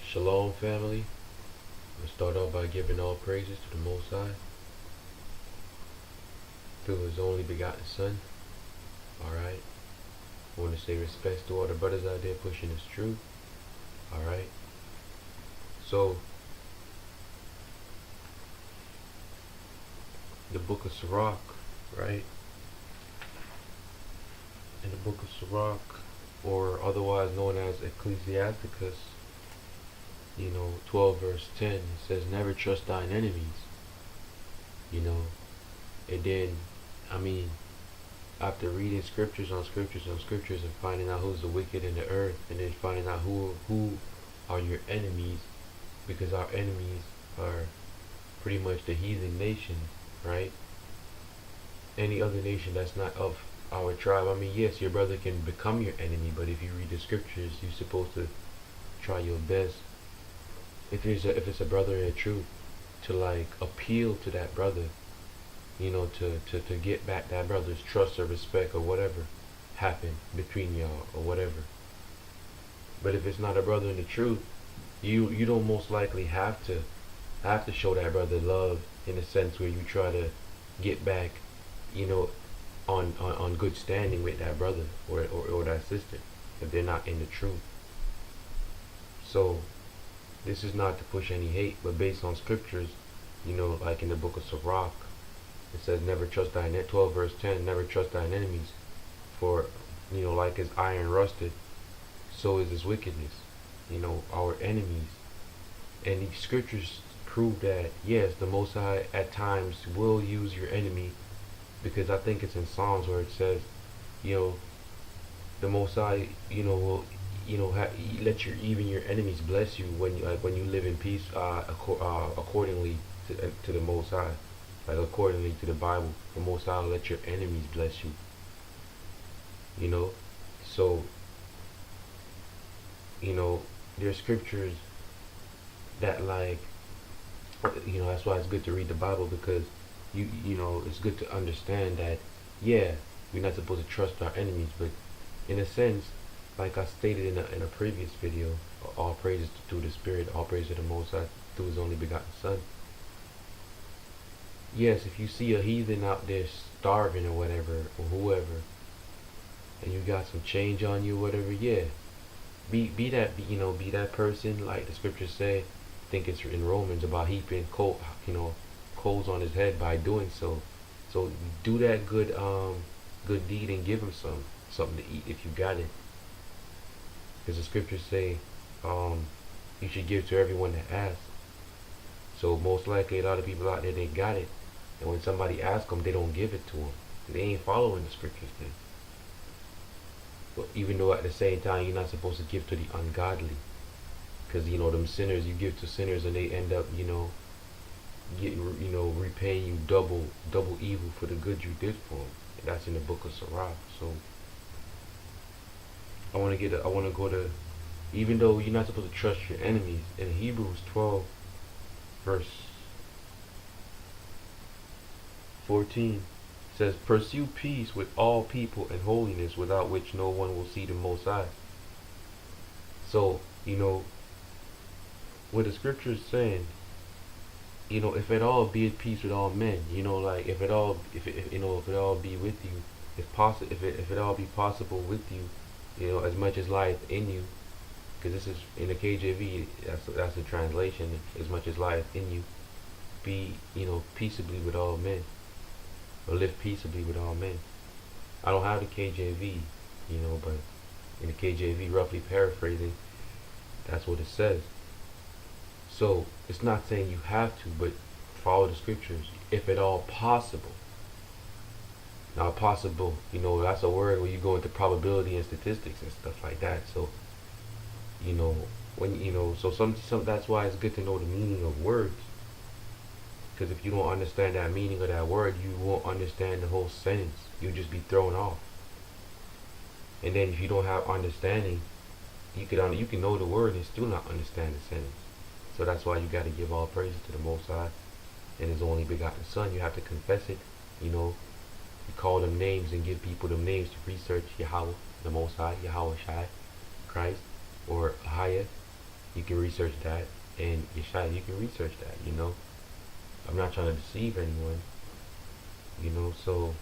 Shalom, family. I'm going to start off by giving all praises to the Most High, through His only begotten Son. Alright. I want to say respects to all the brothers out there pushing this truth. Alright. So, the book of Sirach, right? In the book of Sirach, or otherwise known as Ecclesiasticus, 12 verse 10, it says, never trust thine enemies. And then, after reading scriptures on scriptures on scriptures and finding out who's the wicked in the earth, and then finding out who are your enemies, because our enemies are pretty much the heathen nation, right? Any other nation that's not of our tribe. Yes, your brother can become your enemy, but if you read the scriptures, you're supposed to try your best. If it's a brother in truth, to like appeal to that brother, to get back that brother's trust or respect or whatever happened between y'all or whatever. But if it's not a brother in the truth, you don't most likely have to show that brother love in a sense where you try to get back, on good standing with that brother or that sister if they're not in the truth. So this is not to push any hate, but based on scriptures, like in the book of Sirach, it says, never trust thine 12 verse 10, never trust thine enemies, for like as iron rusted, so is his wickedness. Our enemies. And these scriptures prove that yes, the Most High at times will use your enemy, because I think it's in Psalms where it says, the Most High, will let even your enemies bless you when you live in peace, accordingly to the Most High, like accordingly to the Bible. The Most High will let your enemies bless you. So there's scriptures that that's why it's good to read the Bible, because it's good to understand that we're not supposed to trust our enemies, but in a sense, like I stated in a previous video, all praises to the Spirit, all praise to the Most High through His only begotten Son. Yes, if you see a heathen out there starving or whatever, or whoever, and you got some change on you, whatever, be that person, like the scriptures say. I think it's in Romans about heaping coals on his head by doing so. So do that good deed and give him something to eat if you got it. Because the scriptures say you should give to everyone that asks. So most likely a lot of people out there, they got it, and when somebody asks them, they don't give it to them. They ain't following the scriptures then. But even though at the same time you're not supposed to give to the ungodly, because them sinners, you give to sinners and they end up repaying you double evil for the good you did for them. And that's in the book of Sirach. So I want to go to, even though you're not supposed to trust your enemies, in Hebrews 12 verse 14 says, pursue peace with all people and holiness, without which no one will see the Most High. So what the scripture is saying, if at all be at peace with all men, like if it all be with you, if it all be possible with you, as much as life in you, because this is in the KJV, that's the translation, as much as life in you, be peaceably with all men, or live peaceably with all men. I don't have the KJV, but in the KJV, roughly paraphrasing, that's what it says. So it's not saying you have to, but follow the scriptures, if at all possible. Now possible, that's a word where you go into probability and statistics and stuff like that. So when so some that's why it's good to know the meaning of words, because if you don't understand that meaning of that word, you won't understand the whole sentence. You'll just be thrown off. And then if you don't have understanding, you can know the word and still not understand the sentence. So that's why you got to give all praises to the Most High and His only begotten Son. You have to confess it. You call them names and give people them names to research Yahweh, the Most High, Yahweh Shai, Christ, or Ahia. You can research that, and Yeshua, you can research that. I'm not trying to deceive anyone. So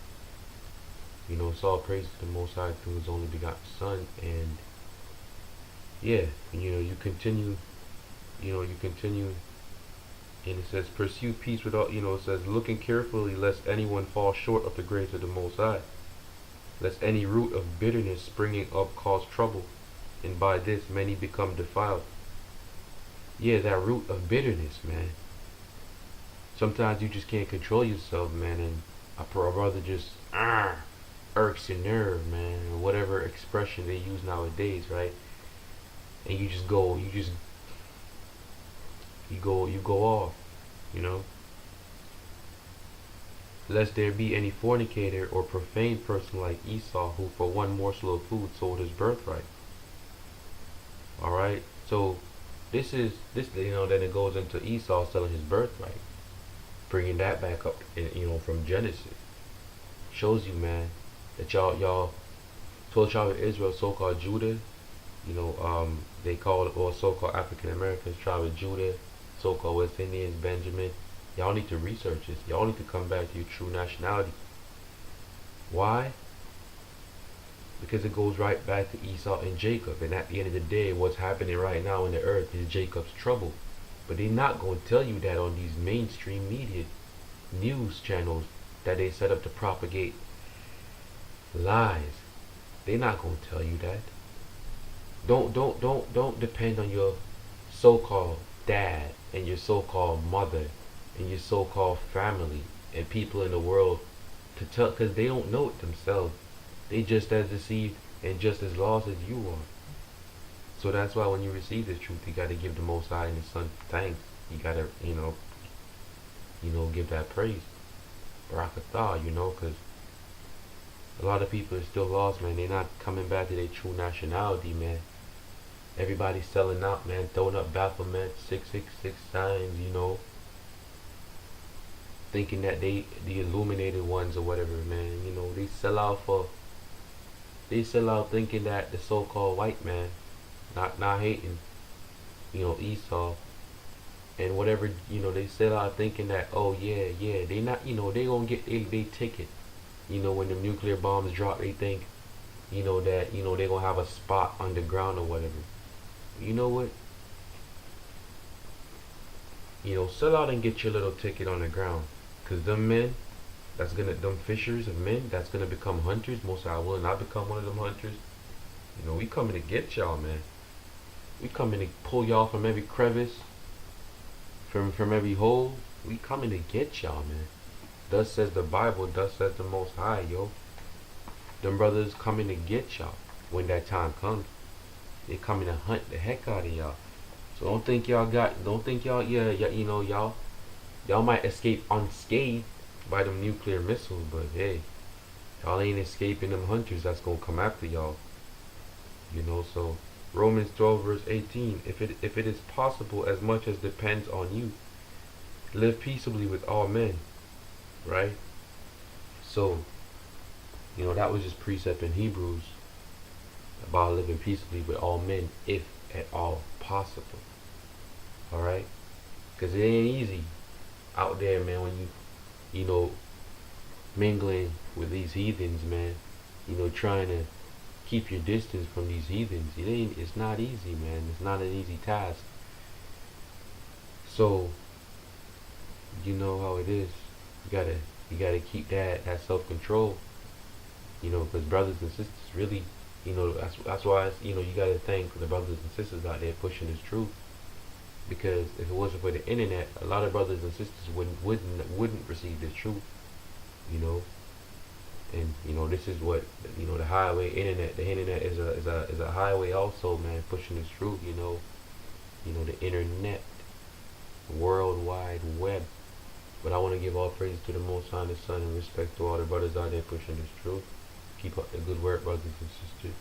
it's all praise to the Most High through His only begotten Son, and yeah, you continue. You continue, and it says, pursue peace with all. It says, looking carefully lest anyone fall short of the grace of the Most High, lest any root of bitterness springing up cause trouble, and by this many become defiled. Yeah, that root of bitterness, man. Sometimes you just can't control yourself, man, and a brother just irks your nerve, man, or whatever expression they use nowadays, right? And you just go, you go off, you know. Lest there be any fornicator or profane person like Esau, who for one morsel of food sold his birthright. All right, so this, then it goes into Esau selling his birthright, bringing that back up, from Genesis. Shows you, man, that y'all 12 tribes of Israel, so-called Judah, they call it, or so-called African Americans, tribe of Judah, so-called West Indians, Benjamin. Y'all need to research this. Y'all need to come back to your true nationality. Why? Because it goes right back to Esau and Jacob. And at the end of the day, what's happening right now in the earth is Jacob's trouble. But they're not going to tell you that on these mainstream media news channels that they set up to propagate lies. They're not going to tell you that. Don't depend on your so-called dad and your so-called mother and your so-called family and people in the world to tell, because they don't know it themselves. They just as deceived and just as lost as you are. So that's why when you receive this truth, you got to give the Most High and His Son thanks. You got to, give that praise. Barakatah, because a lot of people are still lost, man. They're not coming back to their true nationality, man. Everybody's selling out, man. Throwing up Baphomet, 666 signs, thinking that they the illuminated ones or whatever, man. They sell out thinking that the so-called white man, not hating, Esau and whatever, they sell out thinking that, oh yeah, they not, they gonna get they ticket. When the nuclear bombs drop, they think, that, they gonna have a spot underground or whatever. You know what? Sell out and get your little ticket on the ground. Cause them men, them fishers of men, that's gonna become hunters. Most I will not become one of them hunters. We coming to get y'all, man. We coming to pull y'all from every crevice, from every hole. We coming to get y'all, man. Thus says the Bible, thus says the Most High, yo. Them brothers coming to get y'all when that time comes. They coming to hunt the heck out of y'all. So don't think y'all, y'all might escape unscathed by them nuclear missiles, but hey, y'all ain't escaping them hunters that's gonna come after y'all. So Romans 12 verse 18, if it is possible, as much as depends on you, live peaceably with all men. Right? So, that was just precept in Hebrews about living peaceably with all men, if at all possible. Alright? Because it ain't easy out there, man, when you, mingling with these heathens, man. Trying to keep your distance from these heathens. It's not easy, man. It's not an easy task. So, you know how it is. You gotta keep that self-control, because brothers and sisters really, that's why you gotta thank the brothers and sisters out there pushing this truth, because if it wasn't for the internet, a lot of brothers and sisters wouldn't receive this truth, and this is what the highway internet. The internet is a highway also, man, pushing this truth. The internet, World Wide Web. But I want to give all praise to the Most High and His Son, and respect to all the brothers out there pushing this truth. Keep up the good work, brothers and sisters.